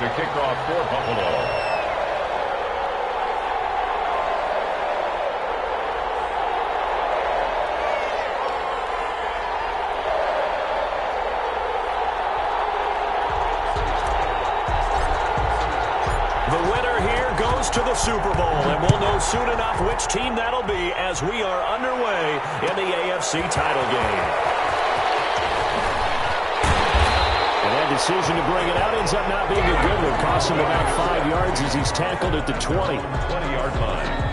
to kick off for Buffalo. To the Super Bowl, and we'll know soon enough which team that'll be as we are underway in the AFC title game. And that decision to bring it out ends up not being a good one. Cost him about 5 yards as he's tackled at the 20-yard line.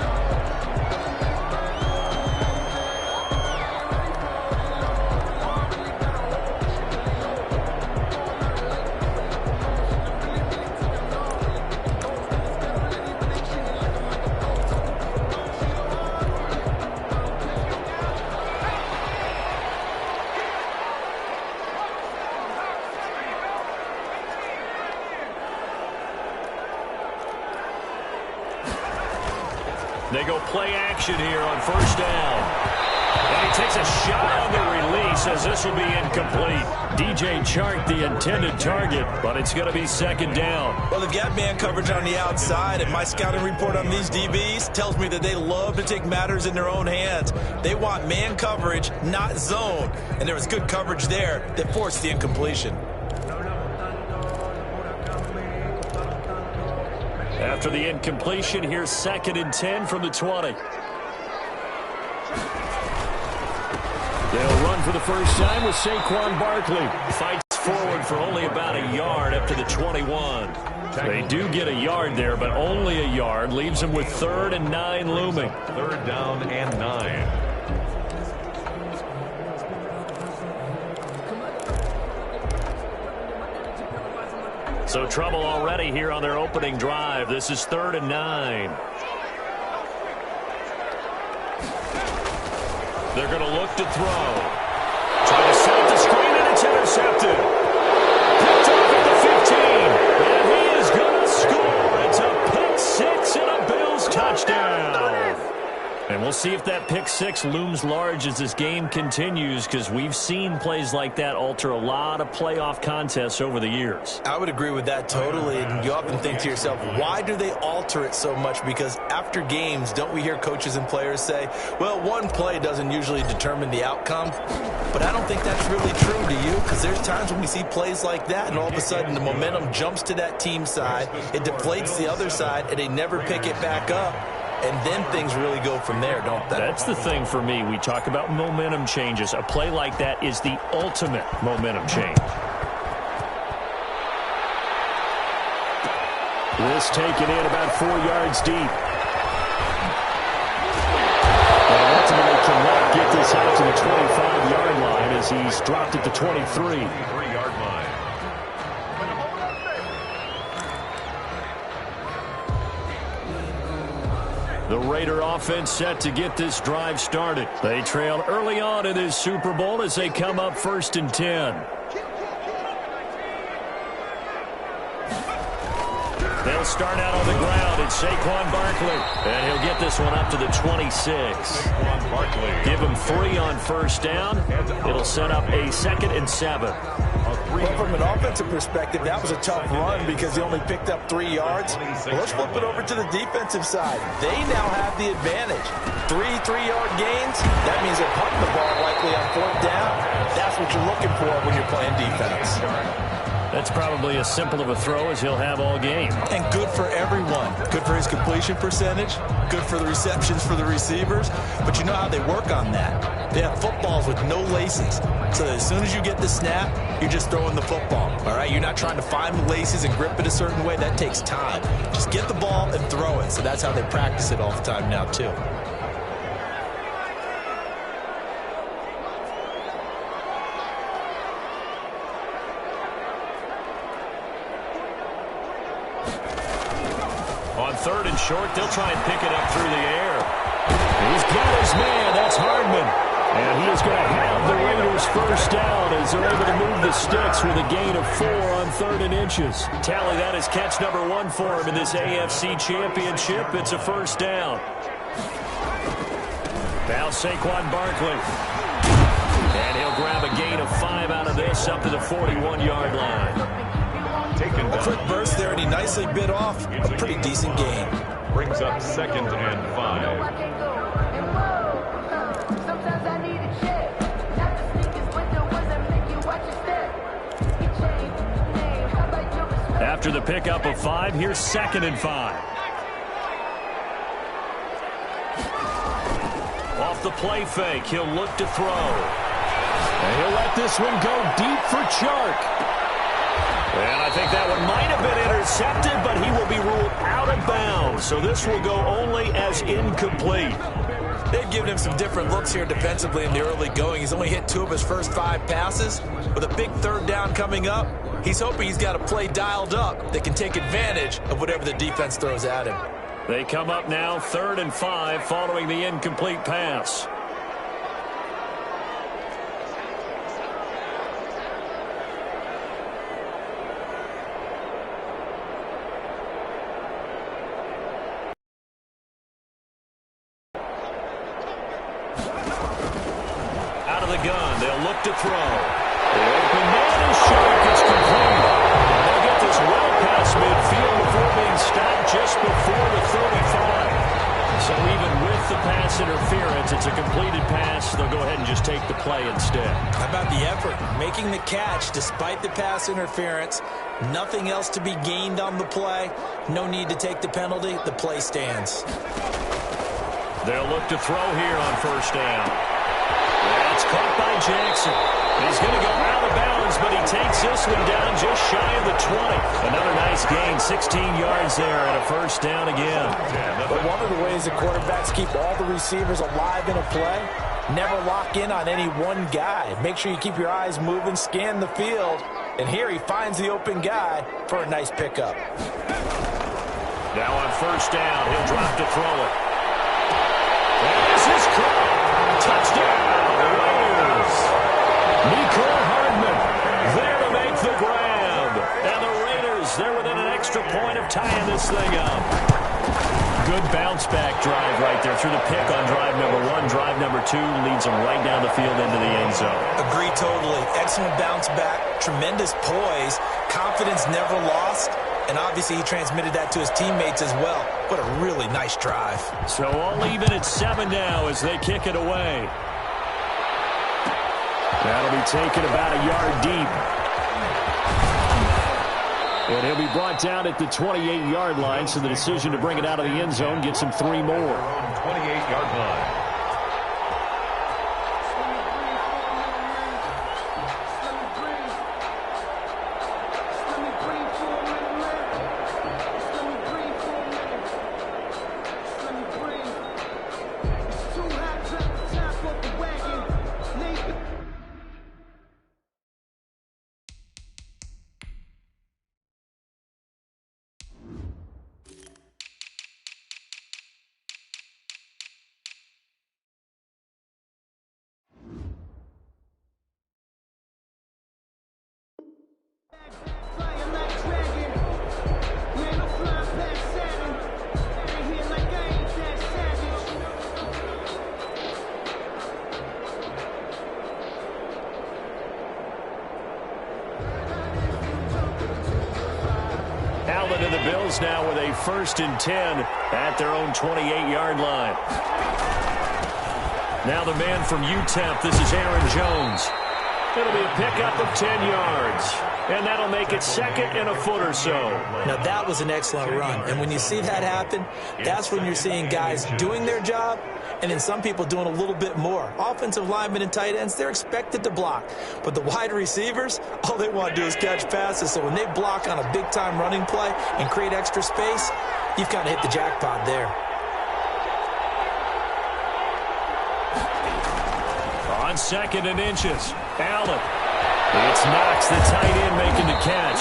They go play action here on first down. And he takes a shot on the release as this will be incomplete. DJ Chark, the intended target, but it's going to be second down. Well, they've got man coverage on the outside, and my scouting report on these DBs tells me that they love to take matters in their own hands. They want man coverage, not zone. And there was good coverage there that forced the incompletion. After the incompletion, here's 2nd and 10 from the 20. They'll run for the first time with Saquon Barkley. Fights forward for only about a yard up to the 21. They do get a yard there, but only a yard. Leaves them with 3rd and 9 looming. 3rd down and 9. So trouble already here on their opening drive. This is 3rd and 9. They're going to look to throw. Try to set up the screen, and it's intercepted. Picked off at the 15. And he is going to score. It's a pick six and a Bills touchdown. And we'll see if that pick six looms large as this game continues, because we've seen plays like that alter a lot of playoff contests over the years. I would agree with that totally. And you often think to yourself, why do they alter it so much? Because after games, don't we hear coaches and players say, well, one play doesn't usually determine the outcome? But I don't think that's really true, do you? Because there's times when we see plays like that, and all of a sudden the momentum jumps to that team side, it deflates the other side, and they never pick it back up. And then things really go from there, don't they? That's the thing for me. We talk about momentum changes. A play like that is the ultimate momentum change. This taken in about 4 yards deep. And ultimately cannot get this out to the 25-yard line as he's dropped at the 23. 3-yard line. The Raider offense set to get this drive started. They trail early on in this Super Bowl as they come up 1st and 10. They'll start out on the ground. It's Saquon Barkley. And he'll get this one up to the 26. Give him 3 on first down. It'll set up a 2nd and 7. Well, from an offensive perspective, that was a tough run because he only picked up 3 yards. Well, let's flip it over to the defensive side. They now have the advantage. 3-3-yard gains, that means they're punting the ball likely on 4th down. That's what you're looking for when you're playing defense. That's probably as simple of a throw as he'll have all game. And good for everyone. Good for his completion percentage. Good for the receptions for the receivers. But you know how they work on that. They have footballs with no laces. So as soon as you get the snap, you're just throwing the football. All right? You're not trying to find the laces and grip it a certain way. That takes time. Just get the ball and throw it. So that's how they practice it all the time now, too. On 3rd and short, they'll try and pick it up through the air. He's got his man. That's Hardman. And he is going to have the Raiders first down as they're able to move the sticks with a gain of 4 on 3rd and inches. Tally, that is catch number 1 for him in this AFC Championship. It's a first down. Now Saquon Barkley. And he'll grab a gain of 5 out of this up to the 41-yard line. A quick burst there, and he nicely bit off a pretty decent game. Brings up 2nd and 5. After the pickup of 5, here's 2nd and 5. Off the play fake, he'll look to throw. And he'll let this one go deep for Chark. And I think that one might have been intercepted, but he will be ruled out of bounds. So this will go only as incomplete. They've given him some different looks here defensively in the early going. He's only hit 2 of his first 5 passes. With a big 3rd down coming up, he's hoping he's got a play dialed up that can take advantage of whatever the defense throws at him. They come up now 3rd and 5 following the incomplete pass. Out of the gun, they'll look to throw. The open man is short. It's complete. And they'll get this well past midfield before being stopped just before the 35. So even with the pass interference, it's a completed pass. They'll go ahead and just take the play instead. How about the effort? Making the catch despite the pass interference. Nothing else to be gained on the play. No need to take the penalty. The play stands. They'll look to throw here on 1st down. That's caught by Jackson. He's going to go out of bounds, but he takes this one down just shy of the 20. Another nice gain, 16 yards there, and a 1st down again. But one of the ways that quarterbacks keep all the receivers alive in a play, never lock in on any one guy. Make sure you keep your eyes moving, scan the field, and here he finds the open guy for a nice pickup. Now on 1st down, he'll drop to throw it. There's his call. Touchdown, Raiders. Nicole Hardman there to make the grab. And the Raiders, they're within an extra point of tying this thing up. Good bounce-back drive right there through the pick on drive number 1. Drive number 2 leads them right down the field into the end zone. Agree totally. Excellent bounce-back, tremendous poise, confidence never lost, and obviously he transmitted that to his teammates as well. What a really nice drive. So all even at 7 now as they kick it away. That'll be taken about a yard deep. And he'll be brought down at the 28-yard line, so the decision to bring it out of the end zone gets him 3 more. 28-yard line. And the Bills now with a 1st and 10 at their own 28-yard line. Now the man from UTEP, this is Aaron Jones. It'll be a pickup of 10 yards. And that'll make it 2nd and a foot or so. Now that was an excellent run. And when you see that happen, that's when you're seeing guys doing their job and then some people doing a little bit more. Offensive linemen and tight ends, they're expected to block. But the wide receivers, all they want to do is catch passes. So when they block on a big-time running play and create extra space, you've kind of hit the jackpot there. On 2nd and inches, Allen. It's Knox, the tight end, making the catch.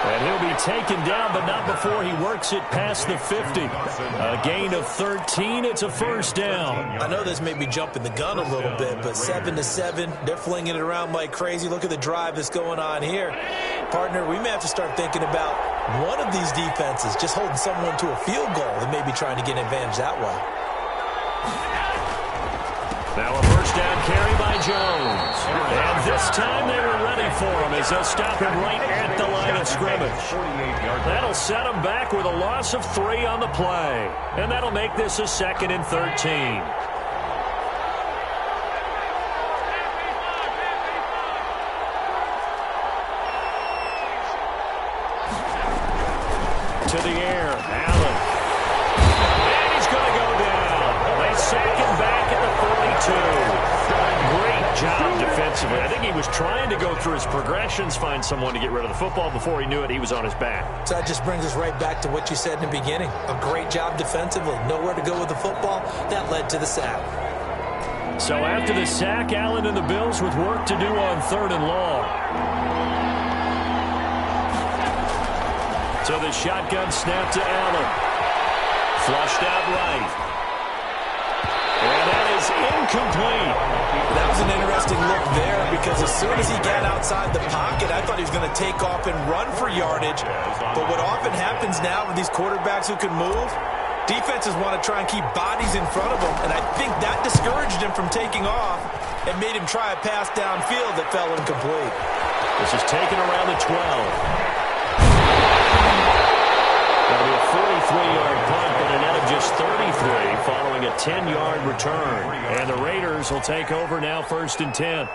And he'll be taken down, but not before he works it past the 50. A gain of 13. It's a 1st down. I know this may be jumping the gun a little bit, but 7-7, they're flinging it around like crazy. Look at the drive that's going on here. Partner, we may have to start thinking about one of these defenses just holding someone to a field goal and maybe trying to get an advantage that way. Now a first down carry by Jones. And this time they were ready for him as they'll stop him right at the line of scrimmage. That'll set him back with a loss of 3 on the play. And that'll make this a 2nd and 13. To the air, Allen. And he's going to go down. They sack him back at the 42. Great job defensively. I think he was trying to go through his progressions, find someone to get rid of the football. Before he knew it, he was on his back. So that just brings us right back to what you said in the beginning. A great job defensively. Nowhere to go with the football. That led to the sack. So after the sack, Allen and the Bills with work to do on 3rd and long. So the shotgun snap to Allen. Flushed out right. And that is incomplete. That was an interesting look there because as soon as he got outside the pocket, I thought he was going to take off and run for yardage. But what often happens now with these quarterbacks who can move, defenses want to try and keep bodies in front of them. And I think that discouraged him from taking off and made him try a pass downfield that fell incomplete. This is taken around the 12. That'll be a 43-yard punt, but a net of just 33 following a 10-yard return. And the Raiders will take over now 1st and 10.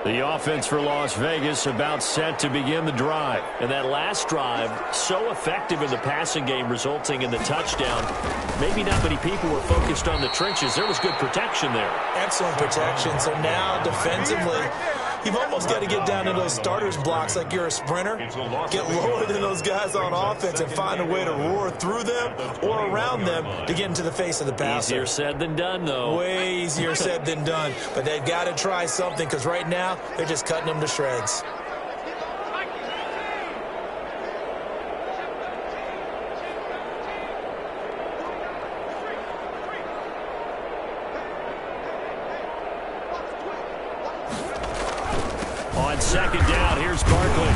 The offense for Las Vegas about set to begin the drive. And that last drive, so effective in the passing game, resulting in the touchdown. Maybe not many people were focused on the trenches. There was good protection there. Excellent protection. So now defensively, you've almost got to get down to those starters blocks like you're a sprinter. Get lower than those guys on offense and find a way to roar through them or around them to get into the face of the passer. Easier said than done, though. Way easier said than done. But they've got to try something because right now they're just cutting them to shreds. On 2nd down, here's Barkley.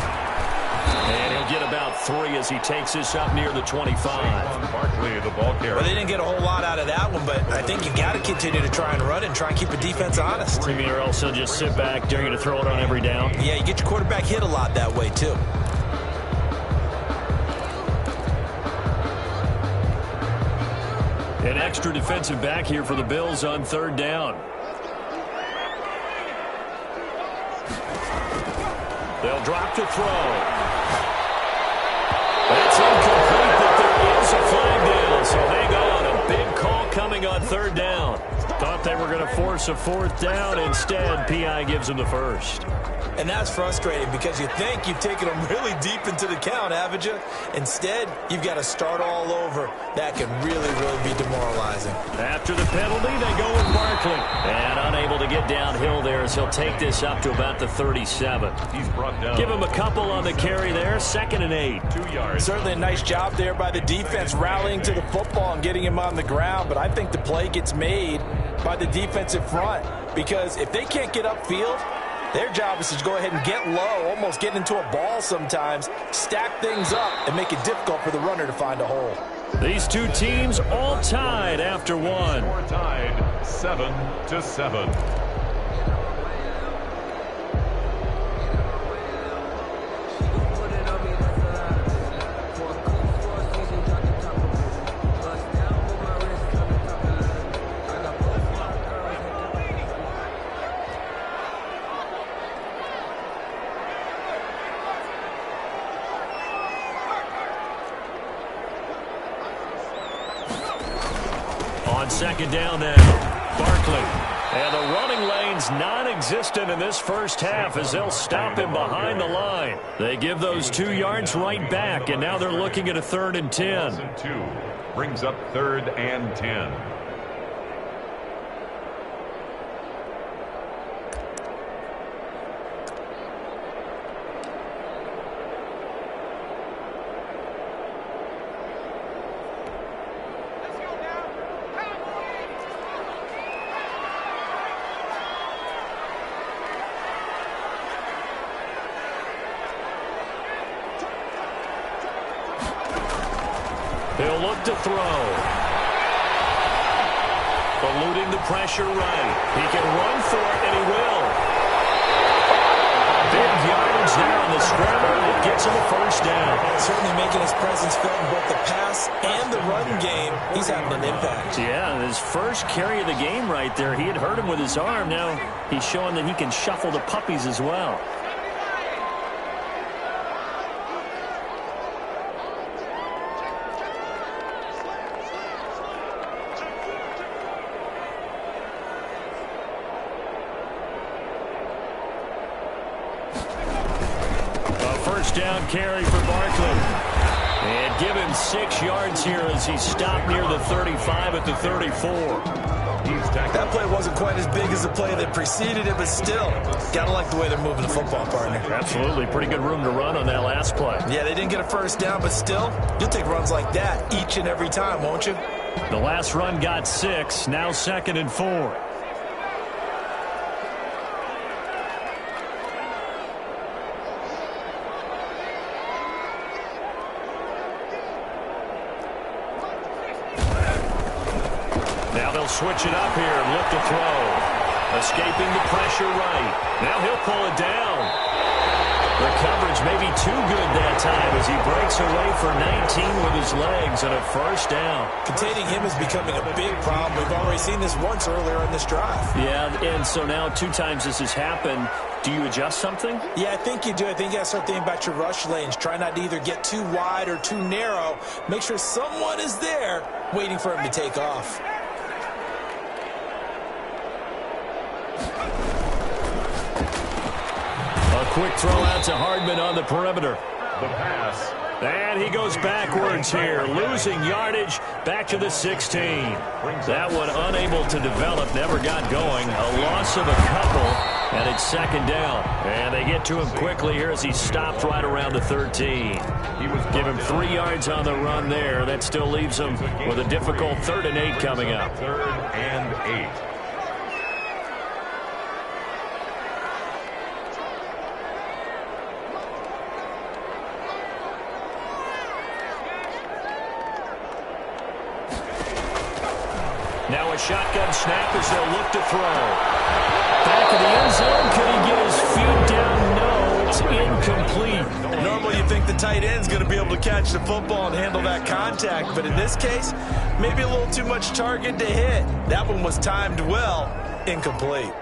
And he'll get about 3 as he takes this up near the 25. Barkley, the ball carrier. Well, they didn't get a whole lot out of that one, but I think you got to continue to try and run and try and keep the defense honest. I mean, or else he'll just sit back, dare you to throw it on every down. Yeah, you get your quarterback hit a lot that way, too. An extra defensive back here for the Bills on 3rd down. They'll drop to throw. That's incomplete, but there is a flag down. So hang on, a big call coming on 3rd down. Thought they were going to force a 4th down. Instead, P.I. gives them the first. And that's frustrating because you think you've taken them really deep into the count, haven't you? Instead, you've got to start all over. That can really, really be demoralizing. After the penalty, they go with Barkley. And unable to get downhill there as he'll take this up to about the 37. He's brought down. Give him a couple on the carry there. 2nd and 8. 2 yards. Certainly a nice job there by the defense rallying to the football and getting him on the ground. But I think the play gets made by the defensive front because if they can't get upfield, their job is to go ahead and get low, almost get into a ball sometimes, stack things up, and make it difficult for the runner to find a hole. These two teams all tied after one. Score tied 7-7. On 2nd down now, Barkley. And the running lane's non-existent in this first half as they'll stop him behind the line. They give those 2 yards right back, and now they're looking at a 3rd and 10. 2 brings up 3rd and 10. to throw. Eluding the pressure right. He can run for it, and he will. Big yardage there on the scramble. It gets him a first down. Certainly making his presence felt in both the pass and the run game. He's having an impact. Yeah, his first carry of the game right there. He had hurt him with his arm. Now he's showing that he can shuffle the puppies as well. Down carry for Barkley. And give him 6 yards here as he stopped near the 35 at the 34. That play wasn't quite as big as the play that preceded it, but still, gotta like the way they're moving the football, partner. Absolutely. Pretty good room to run on that last play. Yeah, they didn't get a first down, but still, you'll take runs like that each and every time, won't you? The last run got 6. Now 2nd and 4. Switch it up here and look to throw. Escaping the pressure right. Now he'll pull it down. The coverage may be too good that time as he breaks away for 19 with his legs and a first down. Containing him is becoming a big problem. We've already seen this once earlier in this drive. Yeah, and so now 2 times this has happened. Do you adjust something? Yeah, I think you do. I think you got to start thinking about your rush lanes. Try not to either get too wide or too narrow. Make sure someone is there waiting for him to take off. Quick throw out to Hardman on the perimeter. The pass. And he goes backwards here, losing yardage back to the 16. That one unable to develop, never got going. A loss of a couple, and it's 2nd down. And they get to him quickly here as he stopped right around the 13. Give him 3 yards on the run there. That still leaves him with a difficult 3rd and 8 coming up. 3rd and 8. Now a shotgun snap as they'll look to throw. Back of the end zone. Could he get his feet down? No, it's incomplete. Normally you think the tight end's going to be able to catch the football and handle that contact, but in this case, maybe a little too much target to hit. That one was timed well. Incomplete.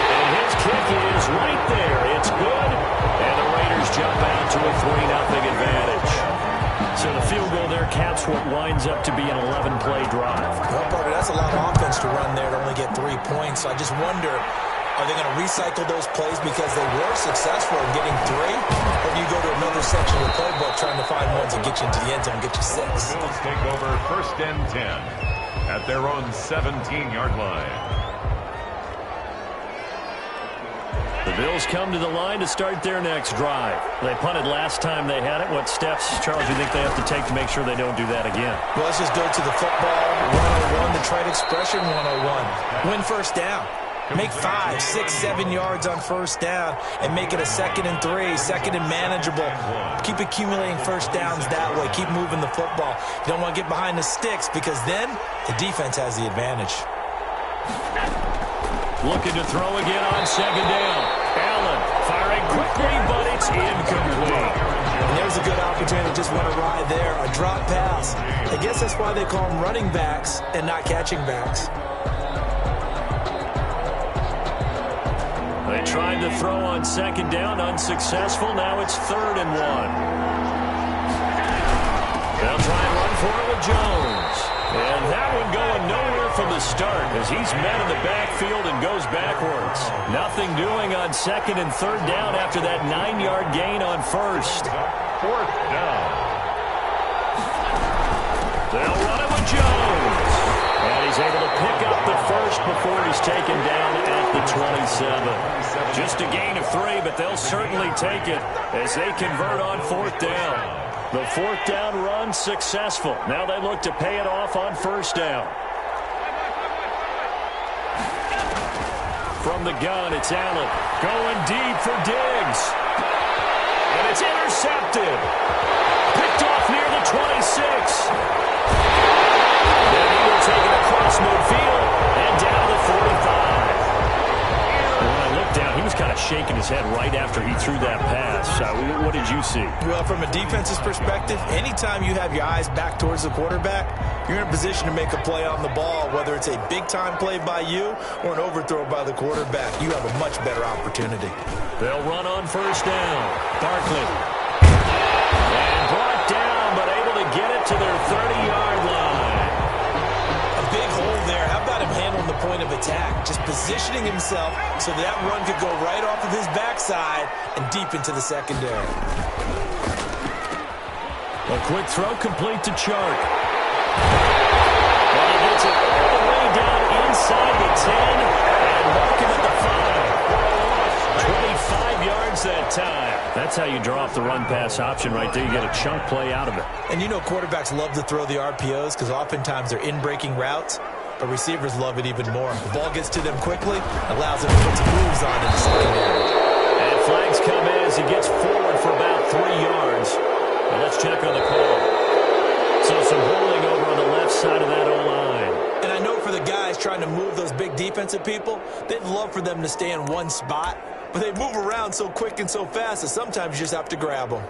And his kick is right there. It's good. And the Raiders jump out to a 3-0 advantage. So the field goal there caps what winds up to be an 11-play drive. Well, partner, that's a lot of offense to run there to only get 3 points. So I just wonder, are they going to recycle those plays because they were successful in getting 3? Or do you go to another section of the playbook trying to find ones that get you into the end zone and get you 6? The Bills take over 1st and 10 at their own 17-yard line. The Bills come to the line to start their next drive. They punted last time they had it. What steps, Charles, you think they have to take to make sure they don't do that again? Well, let's just go to the football 101, the trade expression 101. Win first down. Make 5, 6, 7 yards on first down and make it a 2nd and 3, 2nd and manageable. Keep accumulating first downs that way. Keep moving the football. You don't want to get behind the sticks because then the defense has the advantage. Looking to throw again on 2nd down. Allen firing quickly, but it's incomplete. And there's a good opportunity to just went awry there. A drop pass. I guess that's why they call them running backs and not catching backs. They tried to throw on 2nd down, unsuccessful. Now it's 3rd and 1. They'll try and run for it with Jones. And that one going nowhere from the start as he's met in the backfield and goes backwards. Nothing doing on 2nd and 3rd down after that 9-yard gain on 1st. 4th down. They'll run it with Jones. And he's able to pick up the first before he's taken down at the 27. Just a gain of 3, but they'll certainly take it as they convert on 4th down. The 4th down run successful. Now they look to pay it off on 1st down. From the gun, it's Allen going deep for Diggs. intercepted. Picked off near the 26. Then he will take it across midfield and down the 45. When I looked down, he was kind of shaking his head right after he threw that pass. What did you see? Well, from a defense's perspective, anytime you have your eyes back towards the quarterback, you're in a position to make a play on the ball, whether it's a big-time play by you or an overthrow by the quarterback. You have a much better opportunity. They'll run on first down. Barkley. And brought down, but able to get it to their 30-yard line. A big hole there. How about him handling the point of attack? Just positioning himself so that run could go right off of his backside and deep into the secondary. A quick throw complete to Chark. Well, he gets it all the way down inside the 10 and marking at the 5. 25 yards that time. That's how you draw off the run-pass option right there. You get a chunk play out of it. And you know quarterbacks love to throw the RPOs because oftentimes they're in-breaking routes, but receivers love it even more. The ball gets to them quickly, allows them to put some moves on in the secondary. And flags come in as he gets forward for about 3 yards. And let's check on the call. So some holding over on the left side of that O-line. And I know for the guys trying to move those big defensive people, they'd love for them to stay in one spot, but they move around so quick and so fast that sometimes you just have to grab them.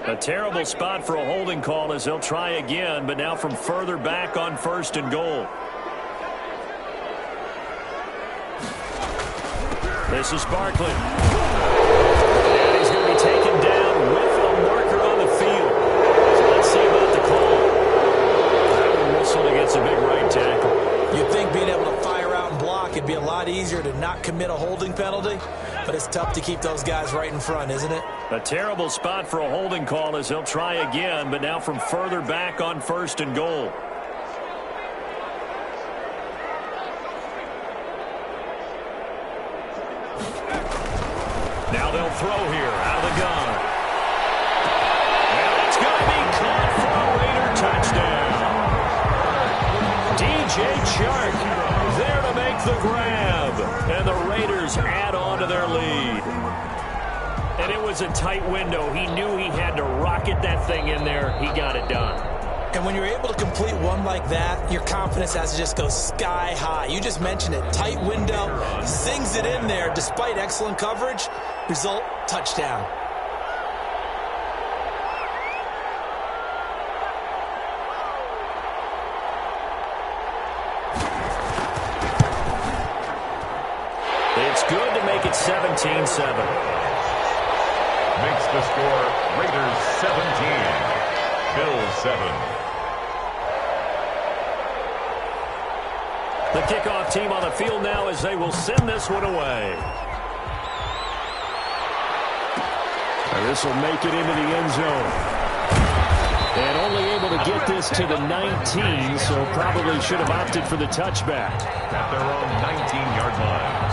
A terrible spot for a holding call as they'll try again, but now from further back on first and goal. This is Barkley. And he's going to be taken down with a marker on the field. So let's see about the call. That one whistled against a big right tackle. You'd think being able to fire out and block, it'd be a lot easier to not commit a holding penalty, but it's tough to keep those guys right in front, isn't it? A terrible spot for a holding call as they'll try again, but now from further back on first and goal. Now they'll throw here out of the gun. And it's going to be caught for a Raider touchdown. DJ Chark there to make the grab. And the Raiders add on to their lead. And it was a tight window. He knew he had to rocket that thing in there. He got it done. And when you're able to complete one like that, your confidence has to just go sky high. You just mentioned it. Tight window, zings it in there despite excellent coverage. Result, touchdown. It's good to make it 17-7. Makes the score Raiders 17, Bills 7. The kickoff team on the field now as they will send this one away. And this will make it into the end zone. And only able to get this to the 19, so probably should have opted for the touchback. At their own 19-yard line.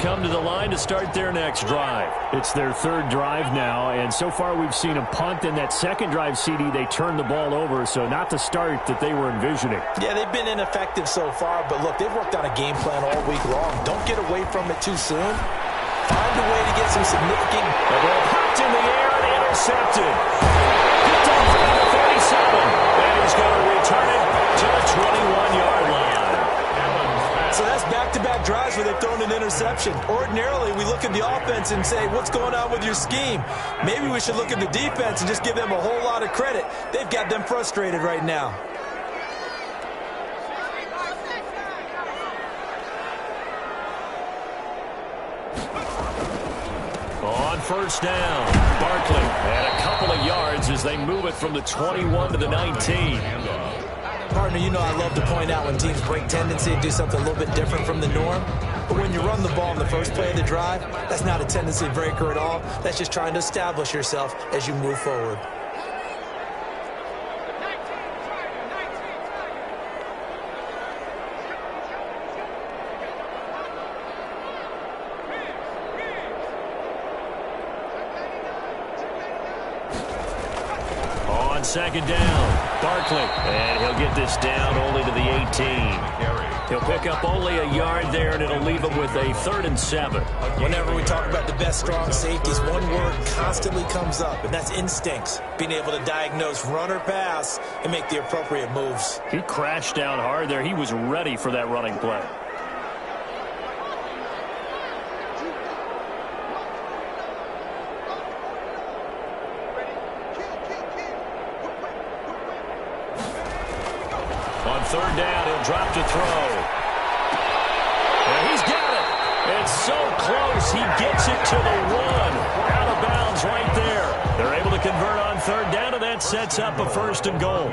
Come to the line to start their next drive. It's their third drive now, and so far we've seen a punt. In that second drive, CD, they turned the ball over, so not the start that they were envisioning. Yeah, they've been ineffective so far, but look, they've worked on a game plan all week long. Don't get away from it too soon. Find a way to get some significant... The ball popped in the air and intercepted. Picked up at the 37, and he's going to return it to the 21-yard line. So that's back-to-back drives where they've thrown an interception. Ordinarily, we look at the offense and say, what's going on with your scheme? Maybe we should look at the defense and just give them a whole lot of credit. They've got them frustrated right now. On first down, Barkley and a couple of yards as they move it from the 21 to the 19. Partner, you know I love to point out when teams break tendency and do something a little bit different from the norm. But when you run the ball in the first play of the drive, that's not a tendency breaker at all. That's just trying to establish yourself as you move forward. second down. Barkley, and he'll get this down only to the 18. He'll pick up only a yard there, and it'll leave him with a 3rd and 7. Whenever we talk about the best strong safeties, one word constantly comes up, and that's instincts. Being able to diagnose run or pass and make the appropriate moves. He crashed down hard there. He was ready for that running play. On 3rd down, he'll drop to throw. And he's got it. It's so close. He gets it to the 1. Out of bounds right there. They're able to convert on 3rd down, and that sets up a 1st and goal.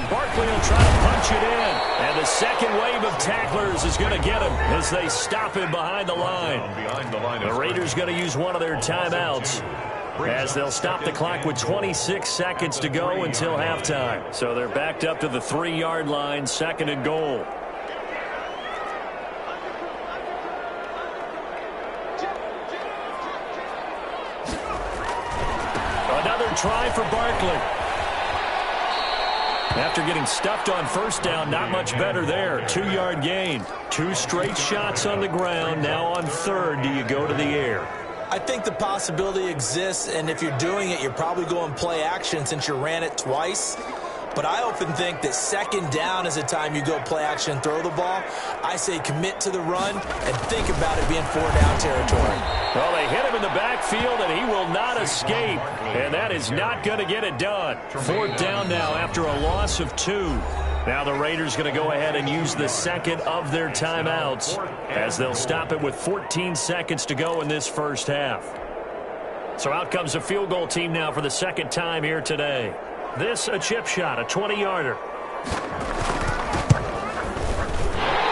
Barkley will try to punch it in. And the second wave of tacklers is going to get him as they stop him behind the line. The Raiders going to use one of their timeouts as they'll stop the clock with 26 seconds to go until halftime. So they're backed up to the 3-yard line, 2nd and goal. Another try for Barkley. After getting stuffed on 1st down, not much better there. 2-yard gain. 2 straight shots on the ground. Now on 3rd, do you go to the air? I think the possibility exists, and if you're doing it, you're probably going play action since you ran it twice. But I often think that 2nd down is the time you go play action and throw the ball. I say commit to the run and think about it being 4-down territory. Well, they hit him in the backfield, and he will not escape. And that is not going to get it done. 4th down now after a loss of 2. Now the Raiders going to go ahead and use the 2nd of their timeouts as they'll stop it with 14 seconds to go in this first half. So out comes a field goal team now for the 2nd time here today. This a chip shot, a 20-yarder.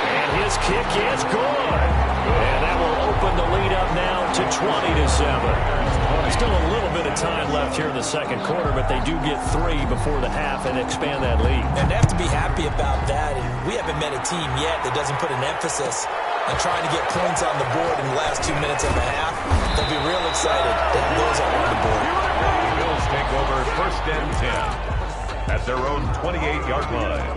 And his kick is good. And that will open the lead up now to 20-7. Still a little bit of time left here in the 2nd quarter, but they do get 3 before the half and expand that lead. And they have to be happy about that. And we haven't met a team yet that doesn't put an emphasis on trying to get points on the board in the last 2 minutes of the half. They'll be real excited that those are on the board. The Bills take over 1st and 10 at their own 28-yard line.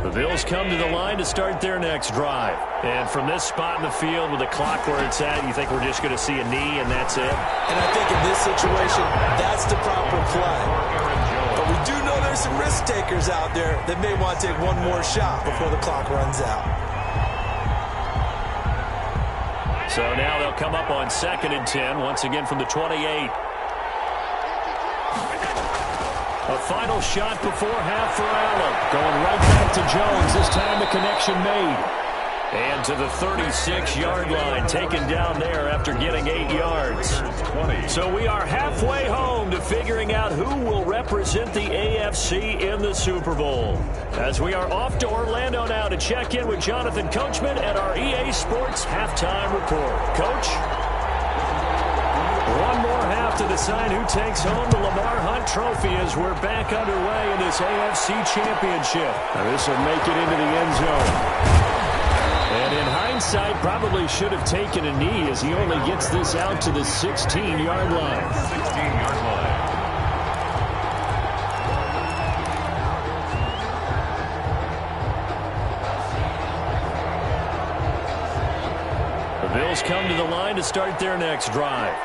The Bills come to the line to start their next drive. And from this spot in the field with the clock where it's at, you think we're just going to see a knee and that's it? And I think in this situation, that's the proper play. But we do know there's some risk takers out there that may want to take one more shot before the clock runs out. So now they'll come up on 2nd and 10, once again from the 28. A final shot before half for Allen. Going right back to Jones. This time the connection made. And to the 36-yard line, taken down there after getting 8 yards. So we are halfway home to figuring out who will represent the AFC in the Super Bowl. As we are off to Orlando now to check in with Jonathan Coachman at our EA Sports Halftime Report. Coach? One more half to decide who takes home the Lamar Hunt Trophy as we're back underway in this AFC Championship. Now this will make it into the end zone. And in hindsight, probably should have taken a knee as he only gets this out to the 16-yard line. 16-yard line. The Bills come to the line to start their next drive.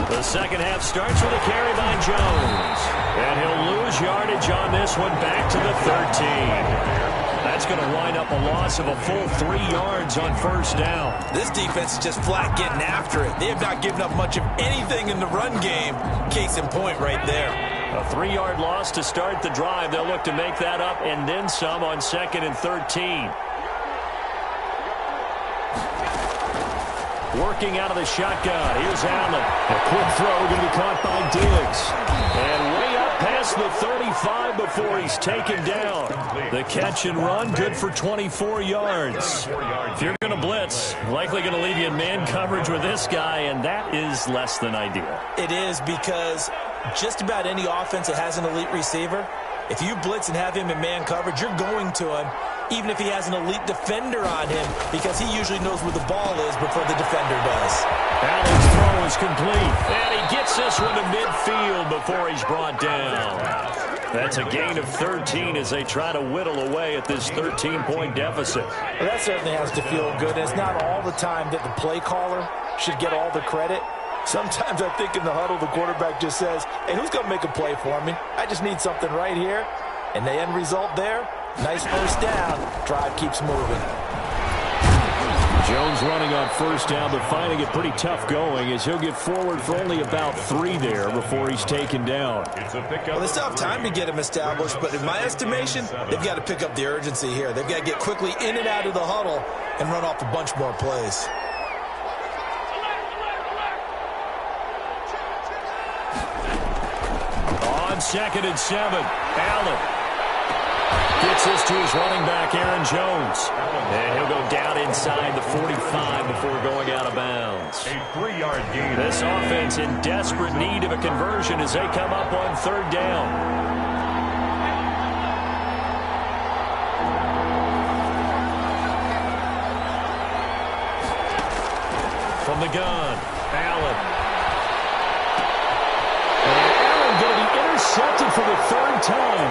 The second half starts with a carry by Jones. And he'll lose yardage on this one back to the 13. That's going to wind up a loss of a full 3 yards on 1st down. This defense is just flat getting after it. They have not given up much of anything in the run game. Case in point right there. A 3-yard loss to start the drive. They'll look to make that up and then some on 2nd and 13. Working out of the shotgun. Here's Allen. A quick throw going to be caught by Diggs. And way up Past the 35 before he's taken down. The catch and run, good for 24 yards. If you're going to blitz, likely going to leave you in man coverage with this guy, and that is less than ideal. It is, because just about any offense that has an elite receiver, if you blitz and have him in man coverage, you're going to him, even if he has an elite defender on him, because he usually knows where the ball is before the defender does. Allen's throw is complete, and he gets this one to midfield before he's brought down. That's a gain of 13 as they try to whittle away at this 13-point deficit. Well, that certainly has to feel good, and it's not all the time that the play caller should get all the credit. Sometimes I think in the huddle, the quarterback just says, hey, who's going to make a play for me? I just need something right here. And the end result there, nice first down. Drive keeps moving. Jones running on first down, but finding it pretty tough going as he'll get forward for only about 3 there before he's taken down. Well, they still have time to get him established, but in my estimation, they've got to pick up the urgency here. They've got to get quickly in and out of the huddle and run off a bunch more plays. On 2nd and 7, Allen gets this to his running back, Aaron Jones. And he'll go down inside the 45 before going out of bounds. A 3-yard gain. This offense in desperate need of a conversion as they come up on 3rd down. From the gun, Allen. And Allen going to be intercepted for the 3rd time.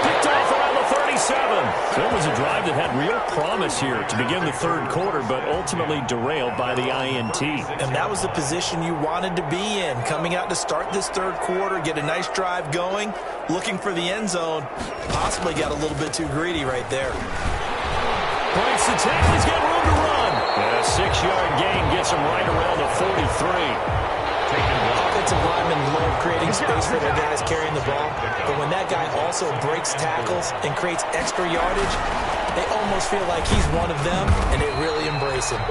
Picked off around the 37. So it was a drive that had real promise here to begin the 3rd quarter, but ultimately derailed by the INT. And that was the position you wanted to be in, coming out to start this 3rd quarter, get a nice drive going, looking for the end zone. Possibly got a little bit too greedy right there. Breaks the tackle. He's got room to run. And a 6-yard gain gets him right around the 43. Offensive linemen love creating space for their guys carrying the ball, but when that guy also breaks tackles and creates extra yardage, they almost feel like he's one of them, and they really embrace him.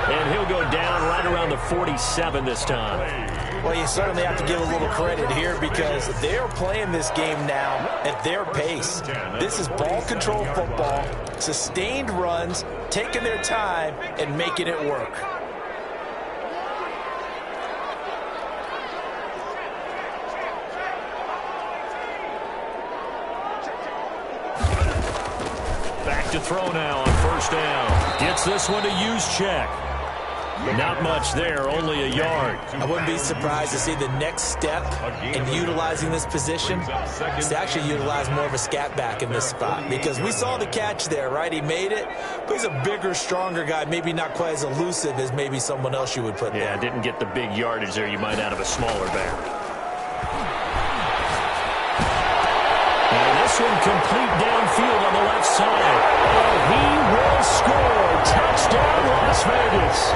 And he'll go down right around the 47 this time. Well, you certainly have to give a little credit here because they're playing this game now at their pace. This is ball control football, sustained runs, taking their time, and making it work. To throw now on 1st down. Gets this one to Juszczyk. Not much there, only a yard. I wouldn't be surprised to see the next step in utilizing this position is to actually utilize more of a scat back in this spot, because we saw the catch there, right? He made it, but he's a bigger, stronger guy, maybe not quite as elusive as maybe someone else you would put there. Yeah, didn't get the big yardage there you might out of a smaller back. And this one complete downfield on the left side. And he will score. Touchdown, Las Vegas.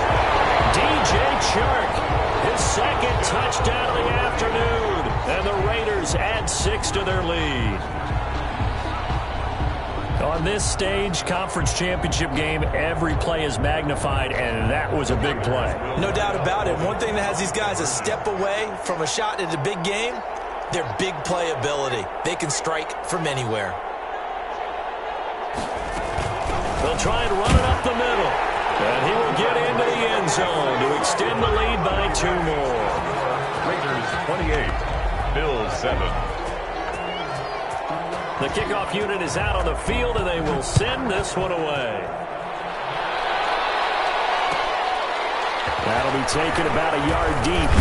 DJ Chark, his 2nd touchdown of the afternoon. And the Raiders add 6 to their lead. On this stage, conference championship game, every play is magnified, and that was a big play. No doubt about it. One thing that has these guys a step away from a shot at a big game, their big play ability. They can strike from anywhere. They'll try and run it up the middle. And he will get into the end zone to extend the lead by 2 more. Raiders 28, Bills 7. The kickoff unit is out on the field, and they will send this one away. That'll be taken about a yard deep.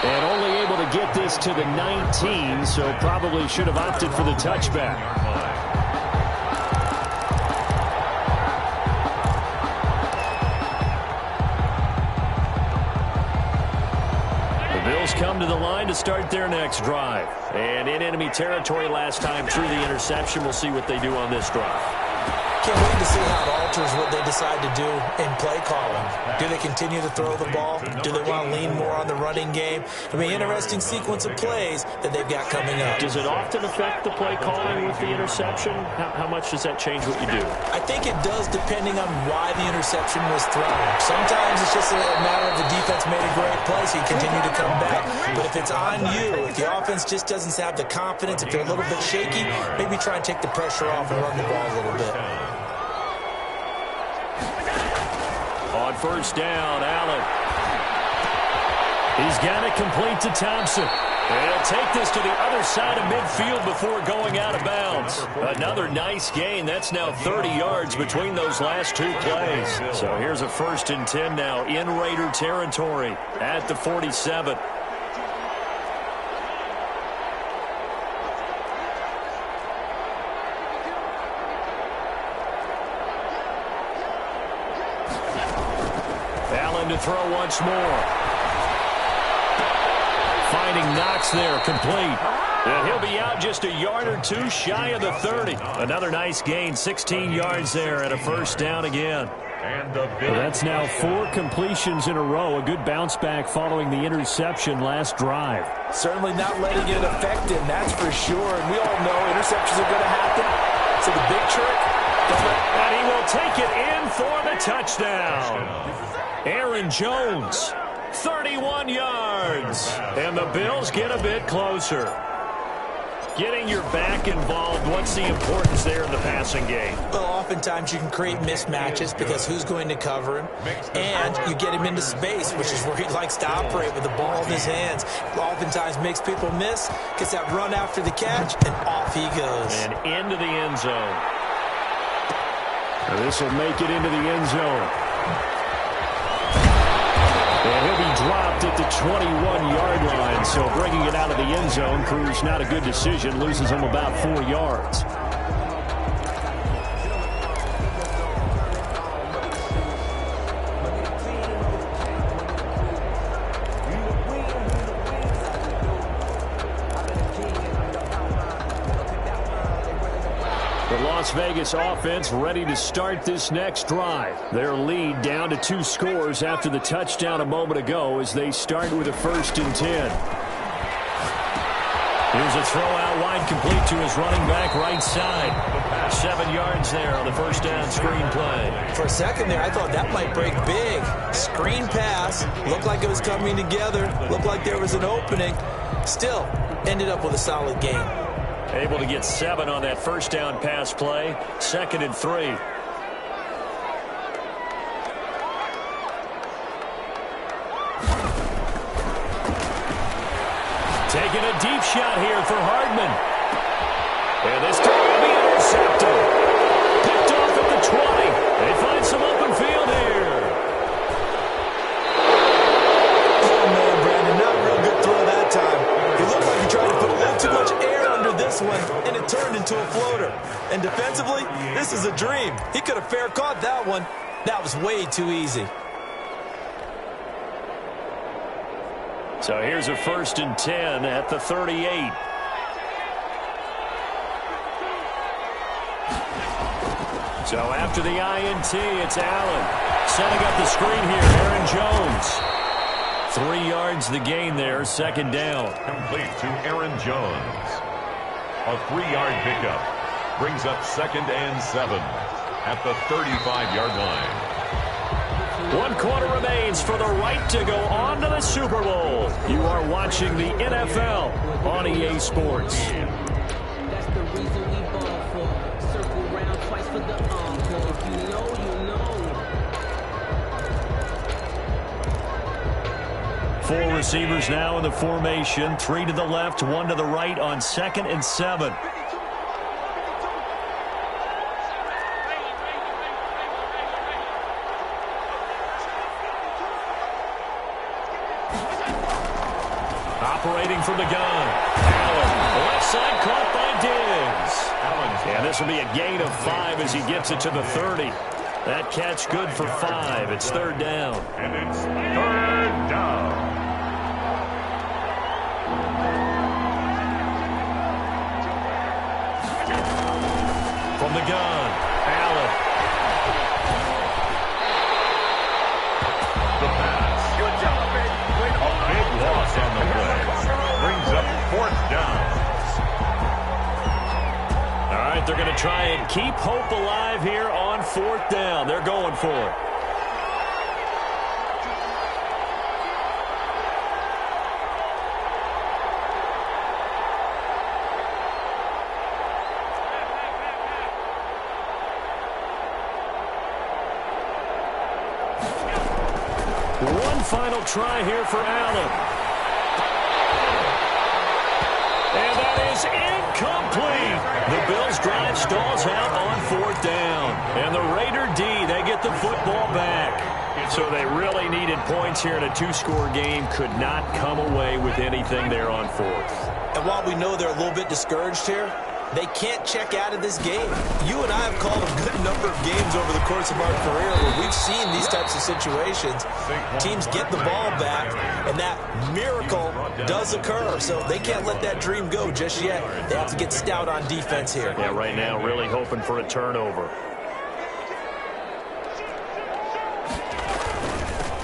And only able to get this to the 19, so probably should have opted for the touchback. The Bills come to the line to start their next drive. And in enemy territory last time through the interception, we'll see what they do on this drive. can't wait to see how it alters what they decide to do in play calling. Do they continue to throw the ball? Do they want to lean more on the running game? I mean, interesting sequence of plays that they've got coming up. Does it often affect the play calling with the interception? How much does that change what you do? I think it does depending on why the interception was thrown. Sometimes it's just a matter of the defense made a great play, so you continue to come back. But if it's on you, if the offense just doesn't have the confidence, if they're a little bit shaky, maybe try and take the pressure off and run the ball a little bit. On first down, Allen. He's got it complete to Thompson. And he'll take this to the other side of midfield before going out of bounds. Another nice gain. That's now 30 yards between those last two plays. So here's a 1st and 10 now in Raider territory at the 47. Allen to throw once more. Finding Knox there, complete. And he'll be out just a yard or two shy of the 30. Another nice gain, 16 yards there, and a 1st down again. Well, that's now 4 completions in a row. A good bounce back following the interception last drive. Certainly not letting it affect him, that's for sure. And we all know interceptions are going to happen. So the big trick, and he will take it in for the touchdown. Aaron Jones, 31 yards. And the Bills get a bit closer. Getting your back involved, what's the importance there in the passing game? Well, oftentimes you can create mismatches because who's going to cover him? And you get him into space, which is where he likes to operate with the ball in his hands. Oftentimes makes people miss, gets that run after the catch, and off he goes. And into the end zone. This will make it into the end zone. And he'll be dropped at the 21-yard line, so bringing it out of the end zone proves not a good decision, loses him about 4 yards. The Las Vegas offense ready to start this next drive. Their lead down to 2 scores after the touchdown a moment ago as they start with a 1st and 10. Here's a throw out wide complete to his running back right side. 7 yards there on the 1st down screen play. For a second there, I thought that might break big. Screen pass. Looked like it was coming together. Looked like there was an opening. Still, ended up with a solid game. Able to get 7 on that 1st down pass play. 2nd and 3. Taking a deep shot here for Hardman. And this time will be intercepted. Picked off at the 20. They find some open field here. Oh, man, Brandon, not a real good throw that time. He looked like he tried to put a little too much air under this one, and it turned into a floater. And defensively, this is a dream. He could have fair caught that one. That was way too easy. So here's a 1st and 10 at the 38. So after the INT, it's Allen. Setting up the screen here, Aaron Jones. 3 yards the gain there, 2nd down. Complete to Aaron Jones. A 3-yard pickup brings up 2nd and 7 at the 35-yard line. 1 quarter remains for the right to go on to the Super Bowl. You are watching the NFL on EA Sports. That's the reason we ball for. Circle round twice for the encore. If you know, you know. 4 receivers now in the formation. 3 to the left, 1 to the right on 2nd and 7. Operating from the gun. Allen, left side caught by Diggs. And this will be a gain of 5 as he gets it to the 30. That catch good for 5. It's 3rd down. And it's 3rd down. From the gun, Allen. keep hope alive here on 4th down. They're going for it. One final try here for Allen. And that is incomplete. The Bills' drive stalls out on 4th down. And the Raider D, they get the football back. So they really needed points here in a 2-score game. Could not come away with anything there on 4th. And while we know they're a little bit discouraged here, they can't check out of this game. You and I have called a good number of games over the course of our career where we've seen these types of situations. Teams get the ball back, and that miracle does occur. So they can't let that dream go just yet. They have to get stout on defense here. Yeah, right now really hoping for a turnover.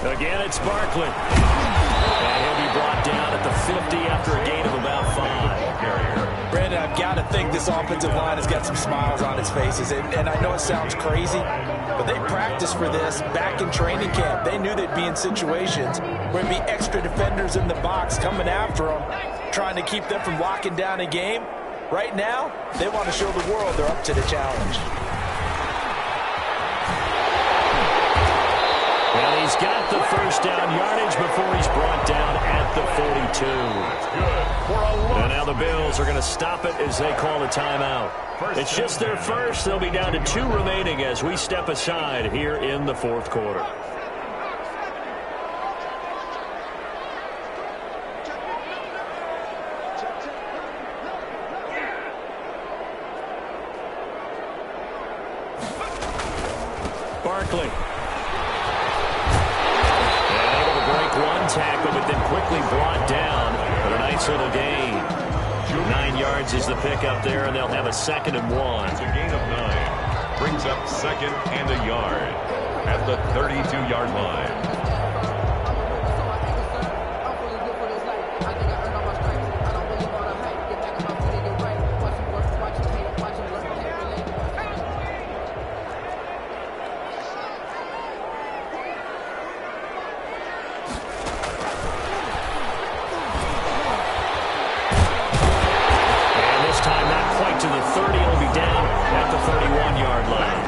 Again, it's Barkley. And he'll be brought down at the 50 after a gain of about 5. Brandon, I've got to think this offensive line has got some smiles on its faces. And I know it sounds crazy, but they practiced for this back in training camp. They knew they'd be in situations where there'd be extra defenders in the box coming after them, trying to keep them from locking down a game. Right now, they want to show the world they're up to the challenge. Well, he's got the first down yardage before he's brought down at the 42. And now the Bills are going to stop it as they call a timeout. It's just their first. They'll be down to 2 remaining as we step aside here in the 4th quarter. Barkley. Tackle, but then quickly brought down for a nice little gain. 9 yards is the pickup there, and they'll have a 2nd and 1. It's a gain of 9. Brings up 2nd and a yard at the 32-yard line. To the 30, he'll be down at the 31-yard line.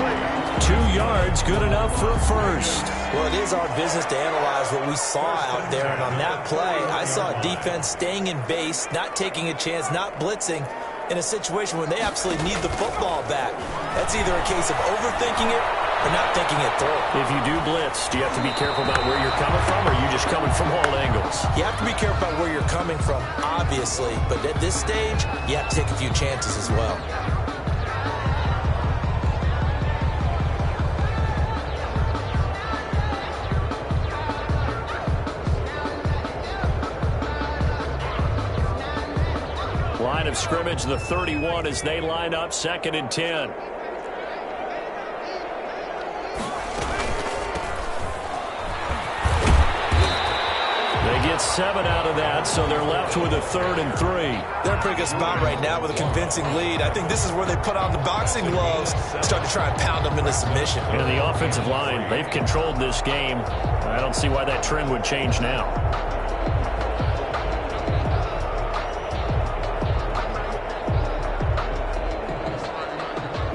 2 yards, good enough for a first. Well, it is our business to analyze what we saw out there, and on that play, I saw a defense staying in base, not taking a chance, not blitzing, in a situation where they absolutely need the football back. That's either a case of overthinking it or not thinking it through. If you do blitz, do you have to be careful about where you're coming from, or are you just coming from all angles? You have to be careful about where you're coming from, obviously, but at this stage, you have to take a few chances as well. Line of scrimmage, the 31, as they line up 2nd and 10. They get 7 out of that, so they're left with a 3rd and 3. They're in a pretty good spot right now with a convincing lead. I think this is where they put on the boxing gloves, start to try and pound them into submission. And the offensive line, they've controlled this game. I don't see why that trend would change now.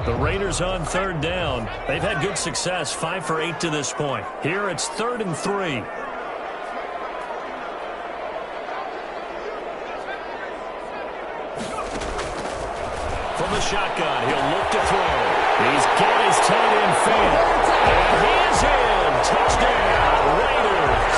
The Raiders on 3rd down. They've had good success, 5 for 8 to this point. Here it's 3rd and 3. From the shotgun, he'll look to throw. He's got his tight end fed. And he is in. Touchdown, Raiders.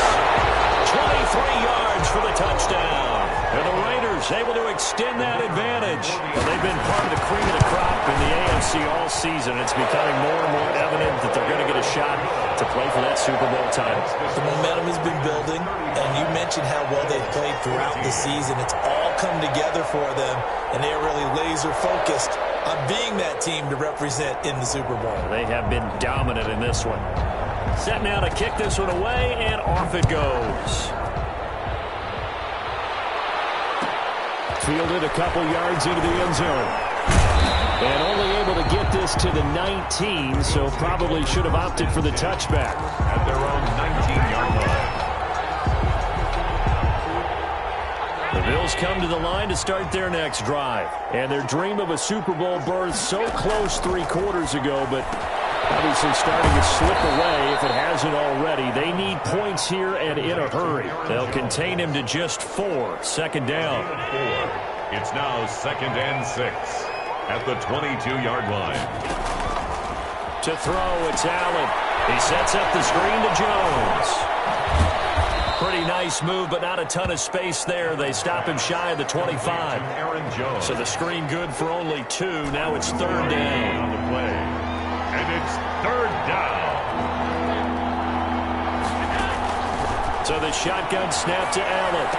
23 yards for the touchdown. And the Raiders able to extend that advantage. Well, they've been part of the cream of the crop in the AFC all season. It's becoming more and more evident that they're going to get a shot to play for that Super Bowl title. The momentum has been building, and you mentioned how well they've played throughout the season. It's all come together for them, and they are really laser-focused on being that team to represent in the Super Bowl. They have been dominant in this one. Set now to kick this one away, and off it goes. Fielded a couple yards into the end zone. And only able to get this to the 19, so probably should have opted for the touchback. At their own 19-yard line. The Bills come to the line to start their next drive. And their dream of a Super Bowl berth so close 3 quarters ago, but obviously starting to slip away if it hasn't already. They need points here and in a hurry. They'll contain him to just 4. Second down. 4. It's now 2nd and 6 at the 22-yard line. To throw, it's Allen. He sets up the screen to Jones. Pretty nice move, but not a ton of space there. They stop him shy of the 25. Aaron Jones. So the screen good for only 2. Now it's 3rd down. On the play. And it's 3rd down. So the shotgun snap to Allen.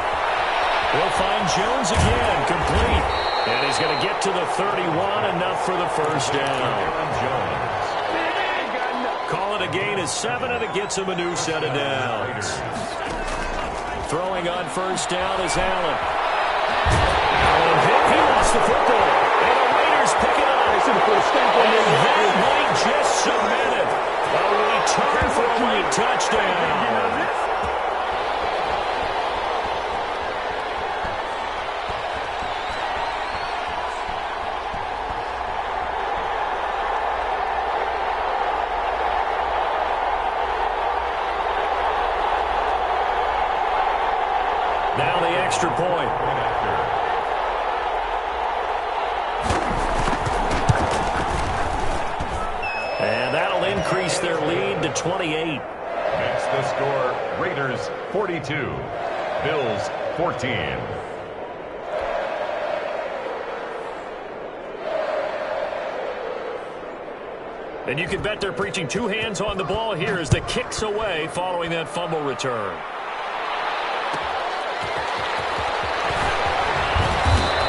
He'll find Jones again, complete. And he's going to get to the 31, enough for the 1st down. Call it a gain of 7, and it gets him a new set of downs. Throwing on 1st down is Allen. Allen hit. He lost the football. And the Raiders pick it up. And that might just cement it. A return for a late touchdown. Now the extra point. And that'll increase their lead to 28. Makes the score Raiders 42, Bills 14. And you can bet they're preaching 2 hands on the ball here as the kick's away following that fumble return.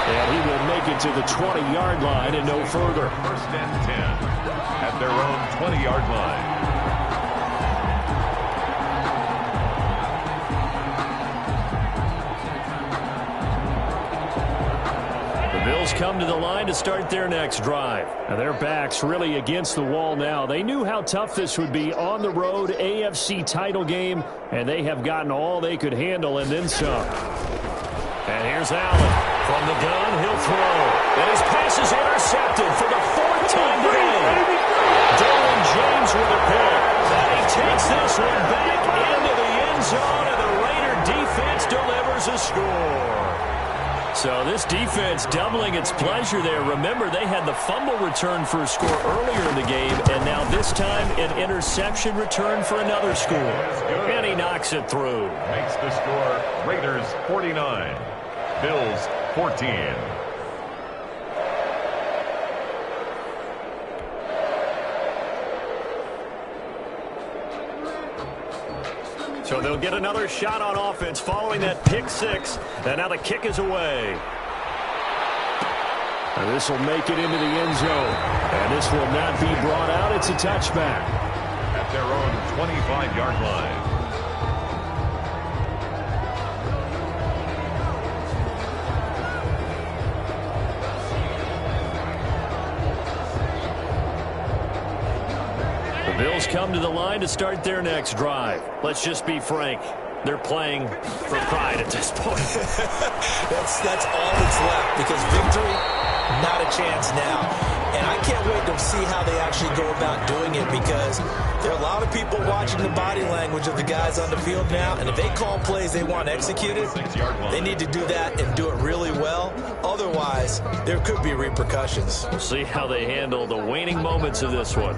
And he will make it to the 20-yard line and no further. 1st and 10 at their own 20-yard line. The Bills come to the line to start their next drive. Now their back's really against the wall now. They knew how tough this would be on the road, AFC title game, and they have gotten all they could handle and then some. And here's Allen. From the gun, he'll throw. And his pass is intercepted for the 4th time today. Derwin James with a pick. And he takes this one back into the end zone, and the Raider defense delivers a score. So this defense doubling its pleasure there. Remember, they had the fumble return for a score earlier in the game, and now this time an interception return for another score. And he knocks it through. Makes the score Raiders 49, Bills 14. So they'll get another shot on offense following that pick 6. And now the kick is away. And this will make it into the end zone. And this will not be brought out. It's a touchback. At their own 25-yard line. The Bills come to the line to start their next drive. Let's just be frank. They're playing for pride at this point. That's all that's left, because victory, not a chance now. And I can't wait to see how they actually go about doing it, because there are a lot of people watching the body language of the guys on the field now, and if they call plays they want executed, they need to do that and do it really well. Otherwise, there could be repercussions. We'll see how they handle the waning moments of this one.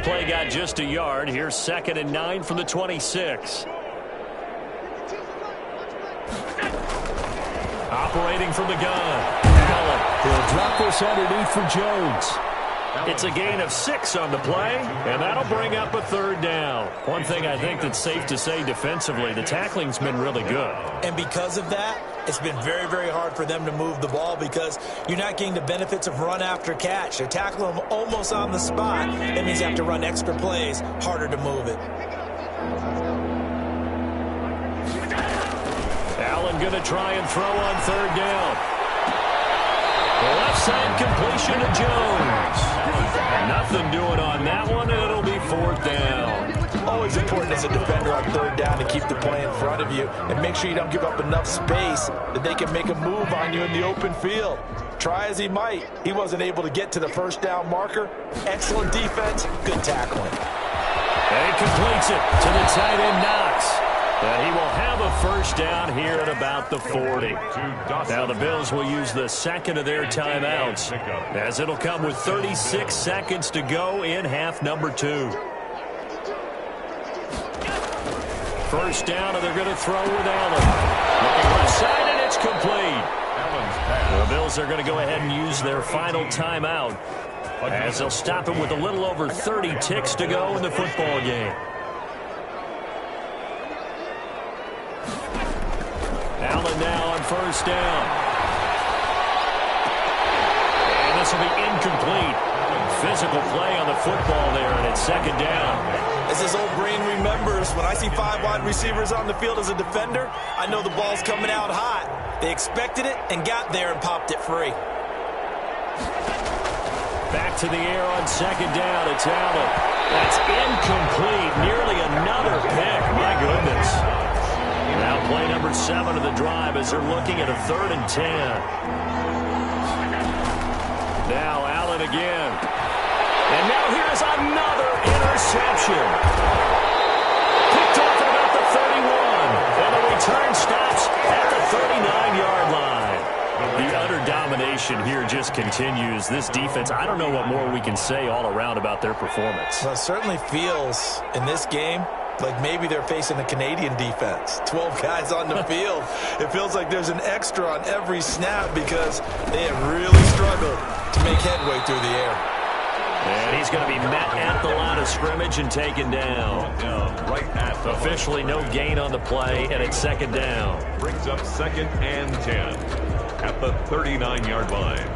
Play got just a yard. Here's 2nd and 9 from the 26. Operating from the gun. Allen. He'll drop this underneath for Jones. It's a gain of 6 on the play, and that'll bring up a third down. One thing I think that's safe to say defensively, the tackling's been really good. And because of that, it's been very, very hard for them to move the ball because you're not getting the benefits of run after catch. They're tackling them almost on the spot. That means you have to run extra plays, harder to move it. Allen going to try and throw on third down. Left side completion to Jones. Nothing doing on that one, and it'll be fourth down. Always important as a defender on third down to keep the play in front of you and make sure you don't give up enough space that they can make a move on you in the open field. Try as he might, he wasn't able to get to the first down marker. Excellent defense, good tackling. And he completes it to the tight end Knox. And he will have a first down here at about the 40. Now the Bills will use the second of their timeouts, as it'll come with 36 seconds to go in half number 2. First down, and they're going to throw with Allen. Looking left side, and it's complete. The Bills are going to go ahead and use their final timeout, as they'll stop it with a little over 30 ticks to go in the football game. Allen now on first down. And this will be incomplete. Physical play on the football there, and it's second down. As his old brain remembers, when I see 5 wide receivers on the field as a defender, I know the ball's coming out hot. They expected it and got there and popped it free. Back to the air on second down. It's Allen. That's incomplete. Nearly another pick. My goodness. Now play number 7 of the drive as they're looking at a 3rd and 10. Now Allen again. And now here's another interception. Picked off at about the 31. And the return stops at the 39-yard line. The utter domination here just continues. This defense, I don't know what more we can say all around about their performance. Well, it certainly feels in this game like maybe they're facing a Canadian defense. 12 guys on the field. It feels like there's an extra on every snap because they have really struggled to make headway through the air. And he's going to be met at the line of scrimmage and taken down. Right at the Officially no gain on the play, and it's second down. Brings up 2nd and 10 at the 39-yard line.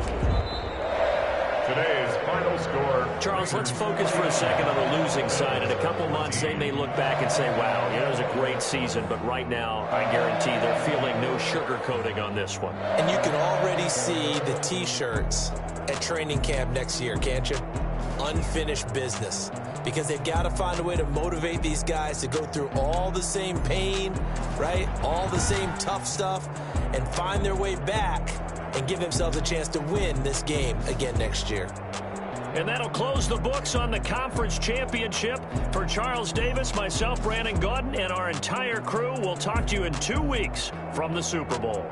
Today's final score. Charles, let's focus for a second on the losing side. In a couple months, they may look back and say, wow, it was a great season. But right now, I guarantee they're feeling no sugarcoating on this one. And you can already see the T-shirts at training camp next year, can't you? Unfinished business. Because they've got to find a way to motivate these guys to go through all the same pain, right? All the same tough stuff, and find their way back and give themselves a chance to win this game again next year. And that'll close the books on the conference championship. For Charles Davis, myself, Brandon Gaudin, and our entire crew, we'll talk to you in 2 weeks from the Super Bowl.